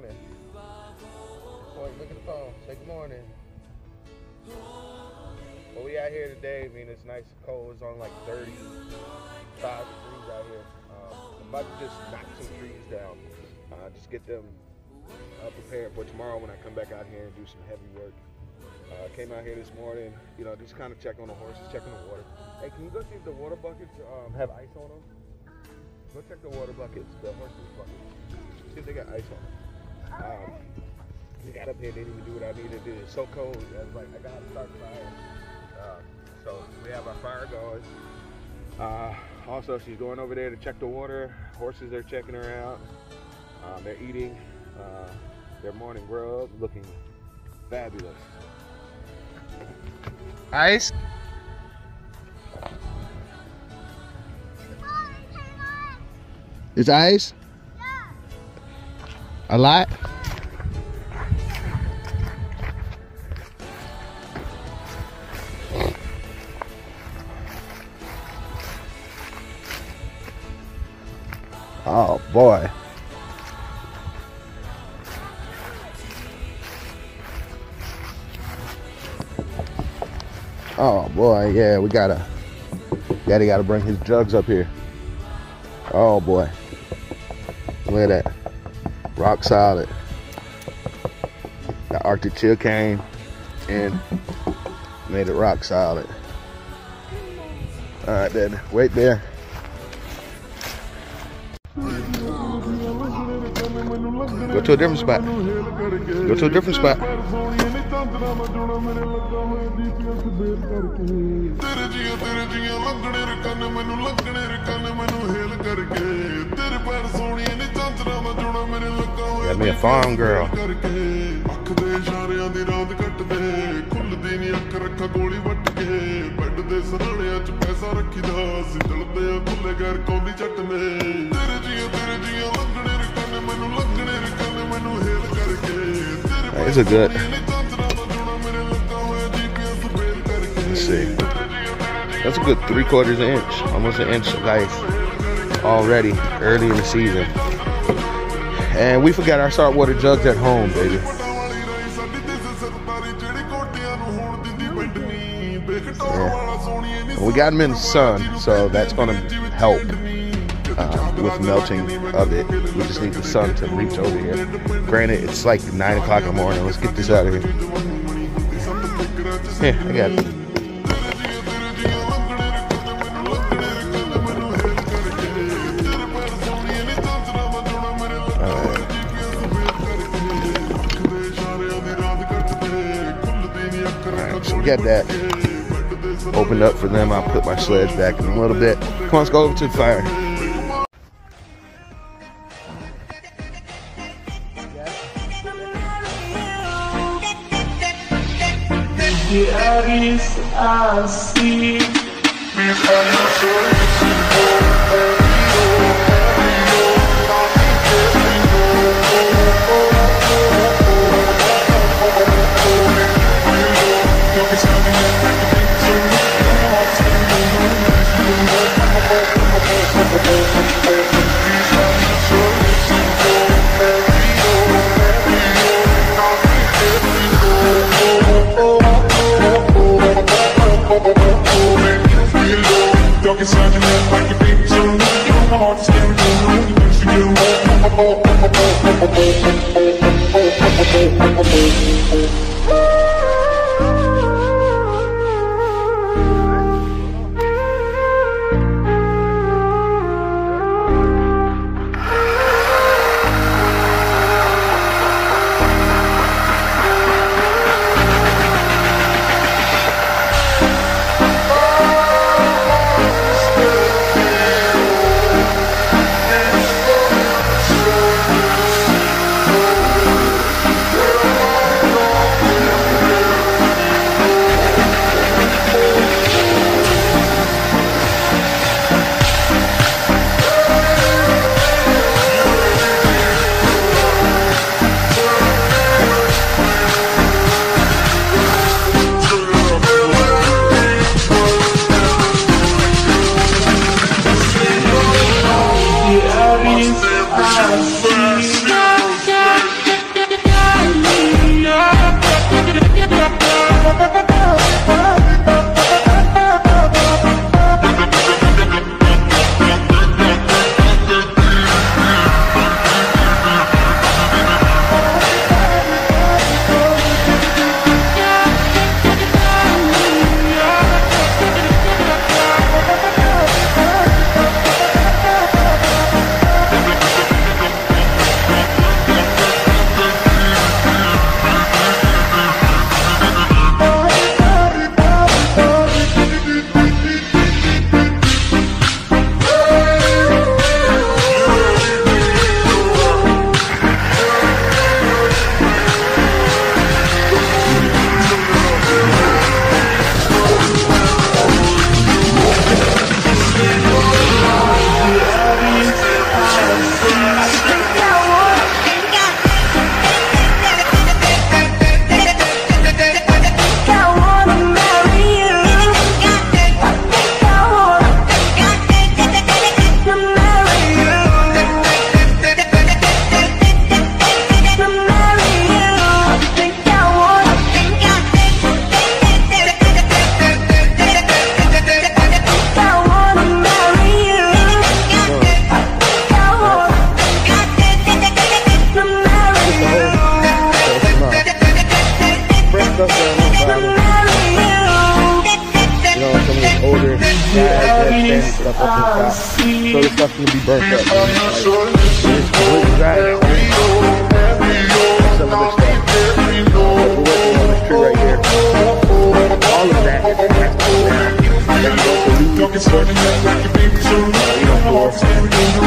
morning. Boy, look at the phone. Say good morning. Well, we out here today. I mean, it's nice and cold. It's on like 35 degrees out here. I'm about to just knock some trees down. Just get them prepared for tomorrow when I come back out here and do some heavy work. Came out here this morning, you know, just kind of check on the horses, check on the water. Hey, can you go see if the water buckets have ice on them? Go check the water buckets, the horses buckets. See if they got ice on them. We got up here, didn't even do what I needed to do. It's so cold. I was like, I gotta start fire. So we have our fire going. Also, she's going over there to check the water. Horses are checking her out. They're eating their morning grub, looking fabulous. Ice? It's ice? Yeah. A lot? Oh boy. Oh boy, yeah, Daddy gotta bring his jugs up here. Oh boy. Look at that. Rock solid. The Arctic Chill came and made it rock solid. Alright then, wait there. Go to a different spot. Go to a different spot. Got me a farm girl. It's a good. Let's see. That's a good 3/4 inch, almost an inch of ice already early in the season. And we forgot our saltwater jugs at home, baby. Yeah. We got them in the sun, so that's going to help with melting of it. We just need the sun to reach over here. Granted, it's like 9 o'clock in the morning. Let's get this out of here. Here, I got it. Alright, so we got that opened up for them. I'll put my sledge back in a little bit. Come on, let's go over to the fire. I see Stuff up inside. So the stuff's gonna be burnt up. It's completely dry now. Some of the stuff. We're working on this tree right here. All of that is has to go down. Then you also leave the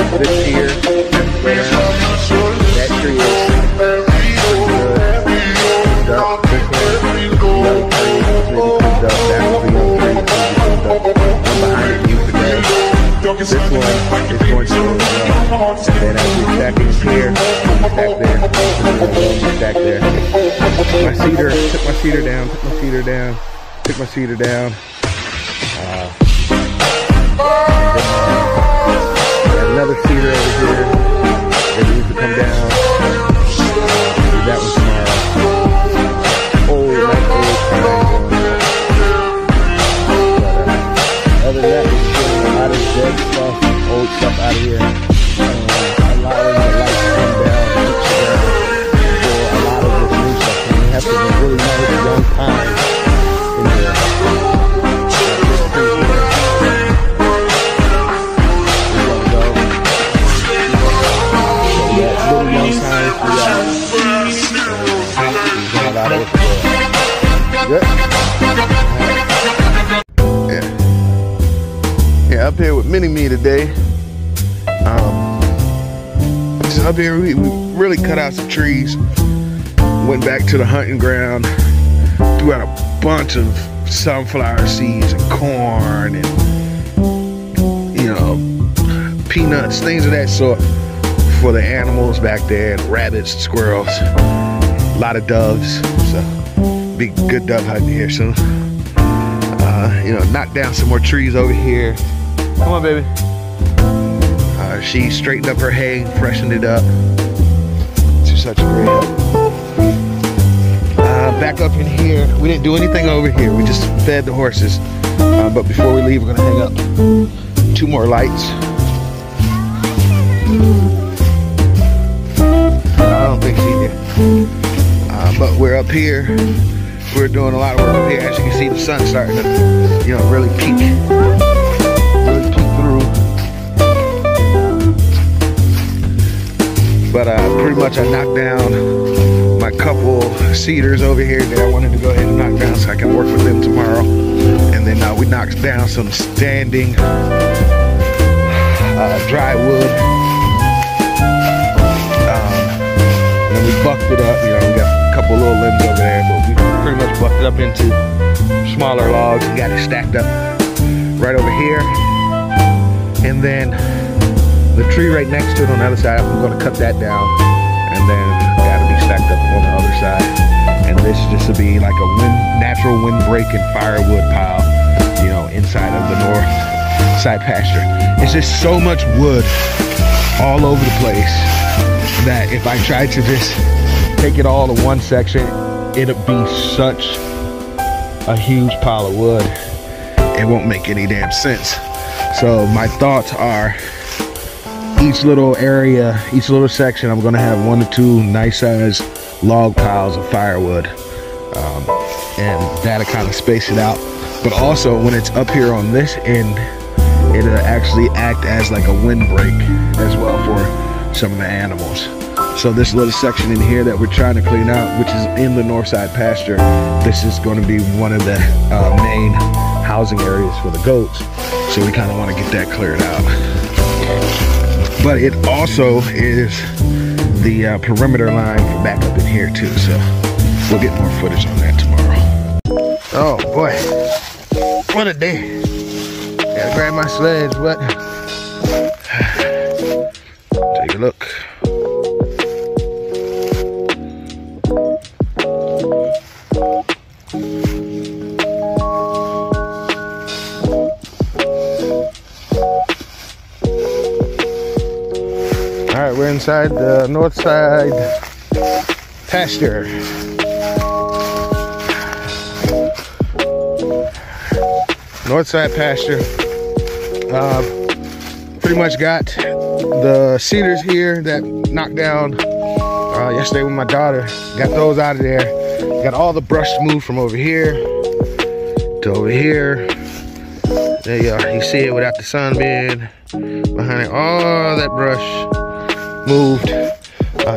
for this here, that tree is good. This one is going to go and then as we stack it here, stack there, my cedar, took my cedar down, took my cedar down. Another cedar over here that needs to come down. Do that one tomorrow. Nice old triangle. Other than that, a lot of dead stuff, old stuff out of here. Allowing the lights to come down, for a lot of this new stuff. And we have to really know the young time in here. Yeah, up here with Mini-Me today. Just up here, we really cut out some trees. Went back to the hunting ground. Threw out a bunch of sunflower seeds and corn and, you know, peanuts, things of that sort for the animals back there, and rabbits, squirrels, a lot of doves. So be good dove hunting here soon. You know, knock down some more trees over here. Come on, baby. She straightened up her hay, freshened it up. She's such a great help. Back up in here, we didn't do anything over here. We just fed the horses. But before we leave, we're gonna hang up 2 more lights. I don't think she's here. But we're up here. We're doing a lot of work up here. As you can see, the sun's starting to, you know, really peek through. But pretty much I knocked down my couple cedars over here that I wanted to go ahead and knock down so I can work with them tomorrow. And then we knocked down some standing dry wood. And we bucked it up. You know, we got a couple little limbs over there, but we pretty much bucked it up into smaller logs and got it stacked up right over here. And then the tree right next to it on the other side, I'm going to cut that down, and then got to be stacked up on the other side. And this just to be like a natural windbreak and firewood pile, you know, inside of the north side pasture. It's just so much wood all over the place that if I tried to just take it all to one section, it'll be such a huge pile of wood. It won't make any damn sense. So my thoughts are, each little area, each little section, I'm gonna have 1 or 2 nice size log piles of firewood. And that'll kind of space it out. But also when it's up here on this end, it'll actually act as like a windbreak as well for some of the animals. So this little section in here that we're trying to clean out, which is in the north side pasture, this is going to be one of the main housing areas for the goats. So we kind of want to get that cleared out. But it also is the perimeter line for back up in here too. So we'll get more footage on that tomorrow. Oh boy, what a day. Gotta grab my sledge, but take a look. All right, we're inside the north side pasture. North side pasture. Pretty much got the cedars here that knocked down yesterday with my daughter. Got those out of there. Got all the brush moved from over here to over here. There you are. You see it without the sun being behind it. All that brush moved.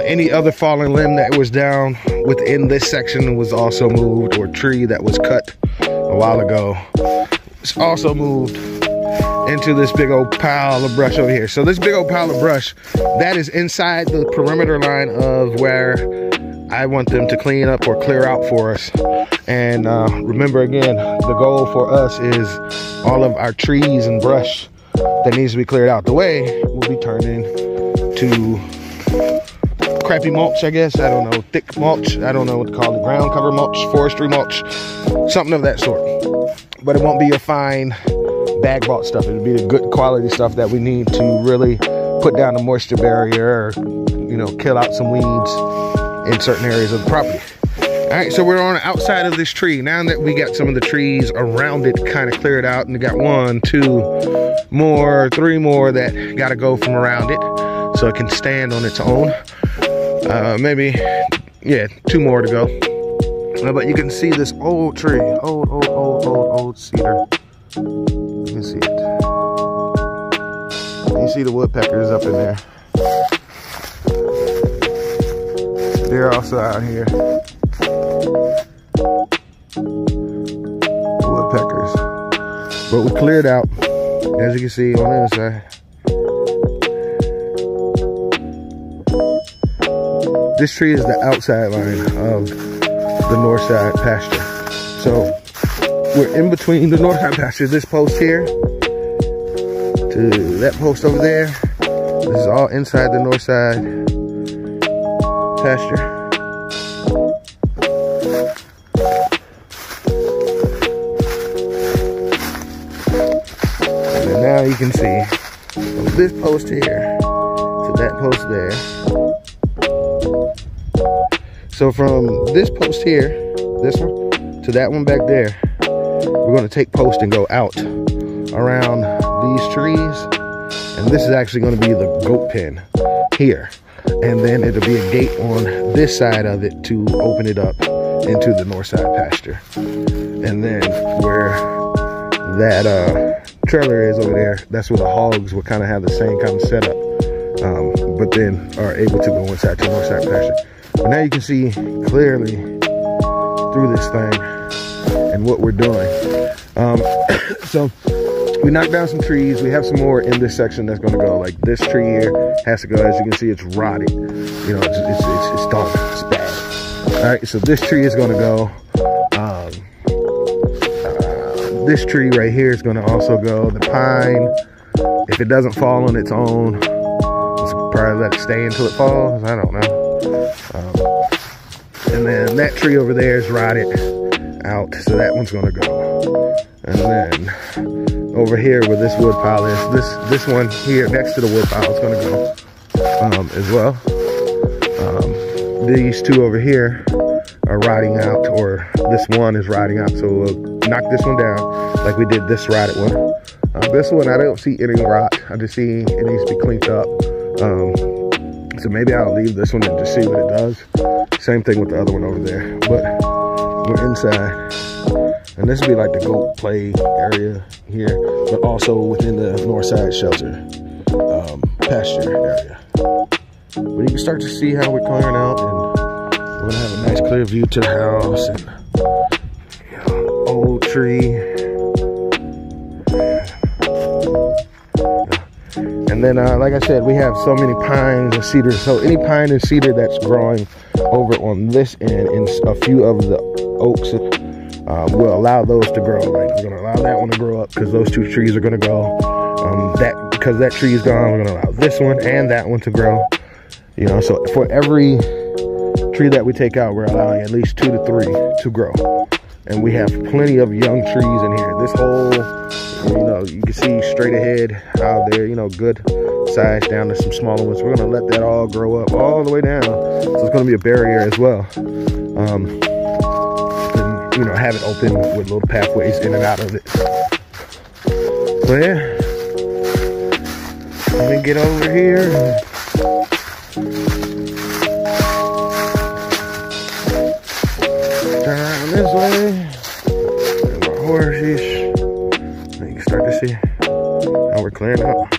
Any other fallen limb that was down within this section was also moved, or tree that was cut a while ago. It's also moved into this big old pile of brush over here. So this big old pile of brush, that is inside the perimeter line of where I want them to clean up or clear out for us. And remember again, the goal for us is all of our trees and brush that needs to be cleared out the way will be turned into crappy mulch, I guess. I don't know, thick mulch. I don't know what to call it. Ground cover mulch, forestry mulch, something of that sort. But it won't be your fine bag bought stuff. It'll be the good quality stuff that we need to really put down the moisture barrier, or, you know, kill out some weeds in certain areas of the property. All right, so we're on the outside of this tree. Now that we got some of the trees around it kind of cleared out, and we got 1, 2 more, 3 more that got to go from around it so it can stand on its own. Maybe, yeah, 2 more to go. But you can see this old tree, old cedar. You can see it. You see the woodpeckers up in there. They're also out here. The woodpeckers. But we cleared out, as you can see on the other side. This tree is the outside line of the north side pasture. So we're in between the north side pasture, this post here to that post over there. This is all inside the north side pasture. And then now you can see from this post here to that post there. So from this post here, this one, to that one back there, we're gonna take post and go out around these trees. And this is actually gonna be the goat pen here. And then it'll be a gate on this side of it to open it up into the north side pasture. And then where that trailer is over there, that's where the hogs will kind of have the same kind of setup. But then are able to go inside to the north side pasture. But now you can see clearly through this thing and what we're doing. So we knocked down some trees. We have some more in this section that's gonna go. Like this tree here has to go. As you can see, it's rotted. You know, it's done. It's bad. All right, so this tree is gonna go. This tree right here is gonna also go. The pine, if it doesn't fall on its own, let's probably let it stay until it falls. I don't know. And then that tree over there is rotted out, so that one's gonna go. And then over here where this wood pile is, this one here next to the wood pile is gonna go as well. these two over here are rotting out, or this one is rotting out. So we'll knock this one down like we did this rotted one. This one, I don't see any rot. I just see it needs to be cleaned up. So maybe I'll leave this one and just see what it does. Same thing with the other one over there. But we're inside. And this would be like the goat play area here, but also within the north side shelter pasture area. But you can start to see how we're clearing out, and we're gonna have a nice clear view to the house, and old tree. And then, like I said, we have so many pines and cedars. So any pine and cedar that's growing over on this end, and a few of the oaks, we'll allow those to grow. Like, we're gonna allow that one to grow up because those two trees are gonna grow. Because that tree is gone, we're gonna allow this one and that one to grow. You know, so for every tree that we take out, we're allowing at least 2 to 3 to grow. And we have plenty of young trees in here. This whole, you know, you can see straight ahead how they're, you know, good size down to some smaller ones. We're gonna let that all grow up all the way down. So it's gonna be a barrier as well. And, you know, have it open with little pathways in and out of it. But yeah, let me get over here. Turn around this way. And my horses. And you can start to see how we're clearing out.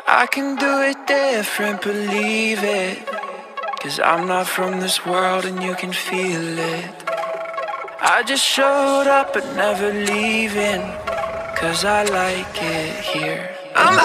I can do it different, believe it. 'Cause I'm not from this world and you can feel it. I just showed up but never leaving, 'cause I like it here.